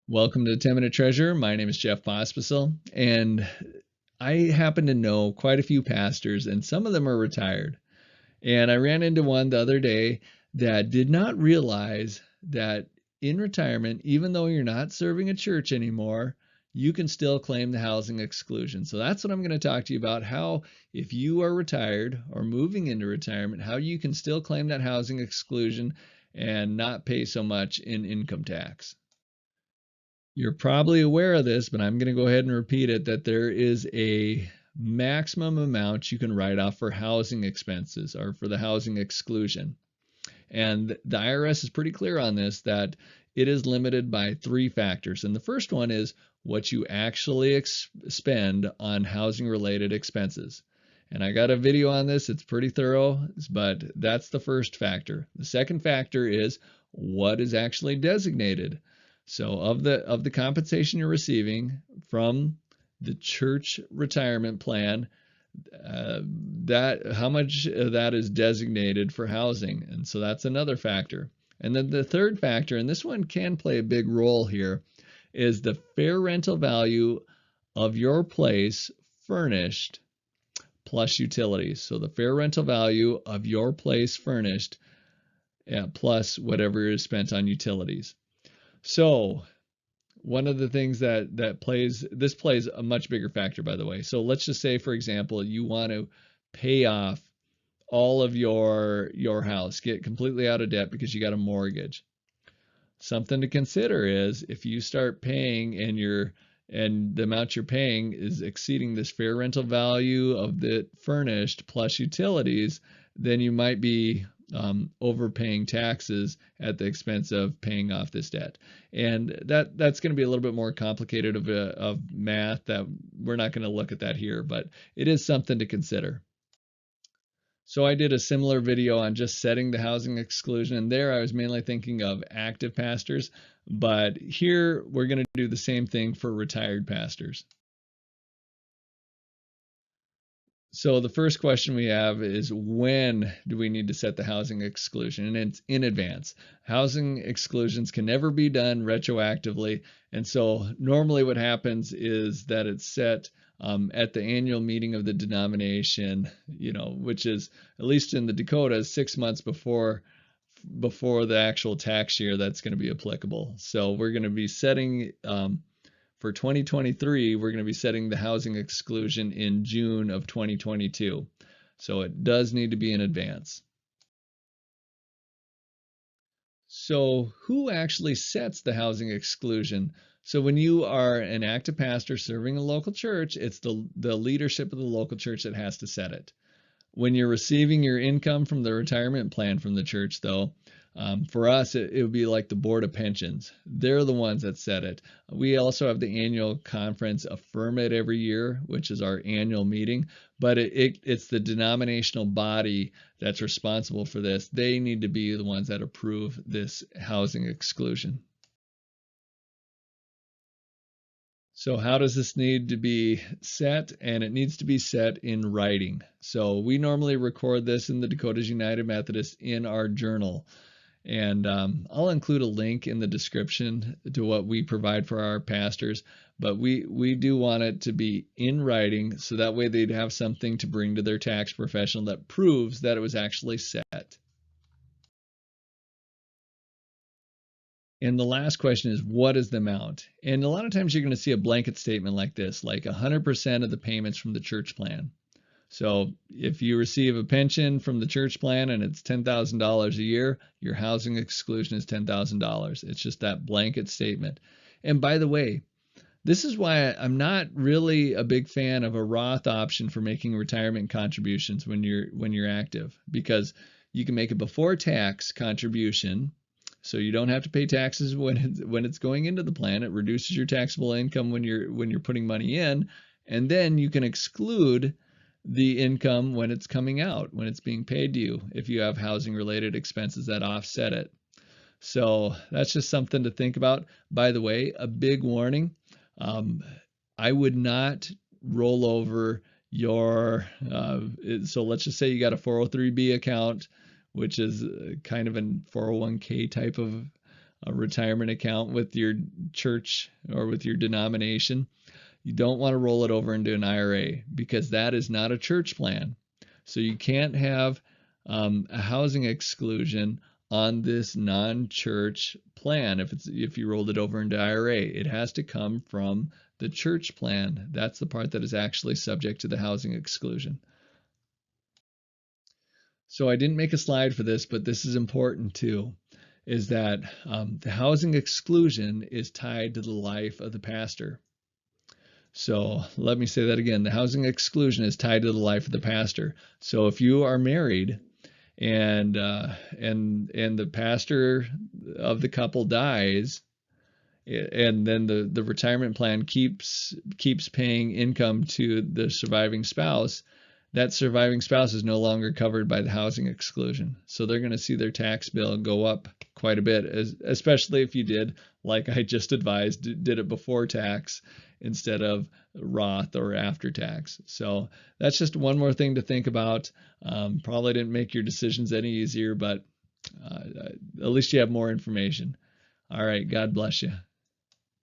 Welcome to 10 Minute Treasure. My name is Jeff Pospisil, and I happen to know quite a few pastors, and some of them are retired. And I ran into one the other day that did not realize that in retirement, even though you're not serving a church anymore, you can still claim the housing exclusion. So that's what I'm going to talk to you about, how if you are retired or moving into retirement, how you can still claim that housing exclusion and not pay so much in income tax. You're probably aware of this, but I'm going to go ahead and repeat it that there is a maximum amount you can write off for housing expenses or for the housing exclusion. And the IRS is pretty clear on this that it is limited by three factors. And the first one is what you actually spend on housing related expenses. And I got a video on this, it's pretty thorough, but that's the first factor. The second factor is what is actually designated. So of the compensation you're receiving from the church retirement plan, that how much of that is designated for housing, and so that's another factor. And then the third factor, and this one can play a big role here, is the fair rental value of your place furnished plus utilities. So the fair rental value of your place furnished, yeah, plus whatever is spent on utilities. So one of the things that plays a much bigger factor, by the way. So let's just say, for example, you want to pay off all of your house, get completely out of debt because you got a mortgage. Something to consider is if you start paying and the amount you're paying is exceeding this fair rental value of the furnished plus utilities, then you might be overpaying taxes at the expense of paying off this debt. And that's going to be a little bit more complicated of math that we're not going to look at that here, but it is something to consider. So I did a similar video on just setting the housing exclusion, and there I was mainly thinking of active pastors, but here we're going to do the same thing for retired pastors. So the first question we have is when do we need to set the housing exclusion? And it's in advance. Housing exclusions can never be done retroactively. And so normally what happens is that it's set at the annual meeting of the denomination, which is at least in the Dakotas 6 months before the actual tax year that's going to be applicable. So we're going to be setting for 2023, we're going to be setting the housing exclusion in June of 2022. So it does need to be in advance. So who actually sets the housing exclusion? So when you are an active pastor serving a local church, it's the leadership of the local church that has to set it. When you're receiving your income from the retirement plan from the church, though, for us, it would be like the Board of Pensions. They're the ones that set it. We also have the annual conference affirm it every year, which is our annual meeting, but it's the denominational body that's responsible for this. They need to be the ones that approve this housing exclusion. So how does this need to be set? And it needs to be set in writing. So we normally record this in the Dakotas United Methodist in our journal. And I'll include a link in the description to what we provide for our pastors. But we do want it to be in writing so that way they'd have something to bring to their tax professional that proves that it was actually set. And the last question is, what is the amount? And a lot of times you're going to see a blanket statement like this, like 100% of the payments from the church plan. So if you receive a pension from the church plan and it's $10,000 a year, your housing exclusion is $10,000. It's just that blanket statement. And by the way, this is why I'm not really a big fan of a Roth option for making retirement contributions when you're active, because you can make a before tax contribution. So you don't have to pay taxes when it's going into the plan. It reduces your taxable income when you're putting money in, and then you can exclude the income when it's coming out, when it's being paid to you, if you have housing related expenses that offset it. So that's just something to think about. By the way, a big warning, I would not roll over your, so let's just say you got a 403B account, which is kind of a 401k type retirement account with your church or with your denomination, you don't want to roll it over into an IRA because that is not a church plan. So you can't have a housing exclusion on this non-church plan if you rolled it over into IRA. It has to come from the church plan. That's the part that is actually subject to the housing exclusion. So I didn't make a slide for this, but this is important too, is that the housing exclusion is tied to the life of the pastor. So let me say that again. The housing exclusion is tied to the life of the pastor. So if you are married and the pastor of the couple dies, and then the retirement plan keeps paying income to the surviving spouse, that surviving spouse is no longer covered by the housing exclusion. So they're going to see their tax bill go up quite a bit, especially if you did, like I just advised, did it before tax instead of Roth or after tax. So that's just one more thing to think about. Probably didn't make your decisions any easier, but at least you have more information. All right, God bless you.